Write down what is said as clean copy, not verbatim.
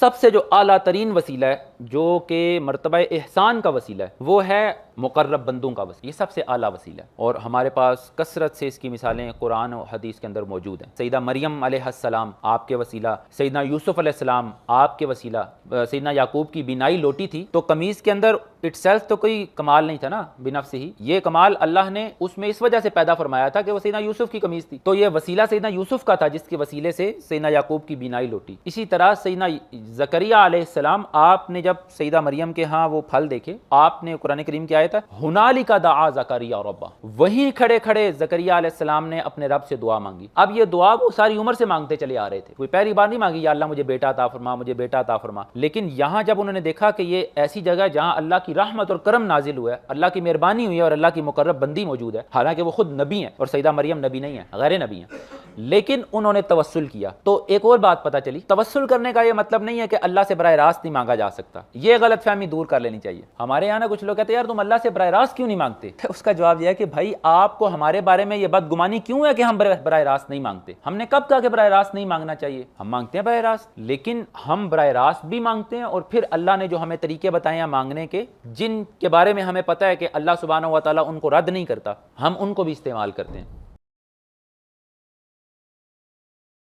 سب سے جو اعلیٰ ترین وسیلہ ہے جو کہ مرتبہ احسان کا وسیلہ ہے وہ ہے مقرب بندوں کا وسیلہ، یہ سب سے اعلیٰ وسیلہ ہے، اور ہمارے پاس کثرت سے اس کی مثالیں قرآن و حدیث کے اندر موجود ہیں۔ سیدہ مریم علیہ السلام آپ کے وسیلہ، سیدنا یوسف علیہ السلام آپ کے وسیلہ، سیدنا یعقوب کی بینائی لوٹی تھی تو قمیص کے اندر اٹ سیلف تو کوئی کمال نہیں تھا نا بنفس ہی، یہ کمال اللہ نے اس میں اس وجہ سے پیدا فرمایا تھا کہ وہ سیدنا یوسف کی قمیص تھی، تو یہ وسیلہ سیدنا یوسف کا تھا جس کے وسیلے سے سیدنا یعقوب کی بینائی لوٹی۔ اسی طرح سیدنا زکریا علیہ السلام، آپ نے جب سیدہ مریم کے ہاں وہ پھل دیکھے، آپ نے قرآن کریم کی آیت ہے ہنالک دعا زکریا ربہ، وہیں کھڑے کھڑے زکریا علیہ السلام نے اپنے رب سے دعا مانگی۔ اب یہ دعا وہ ساری عمر سے مانگتے چلے آ رہے تھے، کوئی پہلی بار نہیں مانگی یا اللہ مجھے بیٹا عطا فرما، مجھے بیٹا عطا فرما، لیکن یہاں جب انہوں نے دیکھا کہ یہ ایسی جگہ جہاں اللہ کی رحمت اور کرم نازل ہوا ہے، اللہ کی مہربانی ہوئی ہے اور اللہ کی مقرب بندی موجود ہے، حالانکہ وہ خود نبی ہیں اور سیدہ مریم نبی نہیں ہے، غیر نبی ہیں، لیکن انہوں نے توسل کیا، تو ایک اور بات پتہ چلی، توسل کرنے کا یہ مطلب نہیں ہے کہ اللہ سے براہ راست نہیں مانگا جا سکتا، یہ غلط فہمی دور کر لینی چاہیے۔ ہمارے یہاں نا کچھ لوگ کہتے ہیں یار تم اللہ سے براہ راست کیوں نہیں مانگتے؟ اس کا جواب یہ ہے کہ بھائی آپ کو ہمارے بارے میں یہ بدگمانی کیوں ہے کہ ہم براہ راست نہیں مانگتے؟ ہم نے کب کہا کہ براہ راست نہیں مانگنا چاہیے؟ ہم مانگتے ہیں براہ راست، لیکن ہم براہ راست بھی مانگتے ہیں اور پھر اللہ نے جو ہمیں طریقے بتائے ہیں مانگنے کے، جن کے بارے میں ہمیں پتہ ہے کہ اللہ سبحانہ و تعالیٰ ان کو رد نہیں کرتا، ہم ان کو بھی استعمال کرتے ہیں۔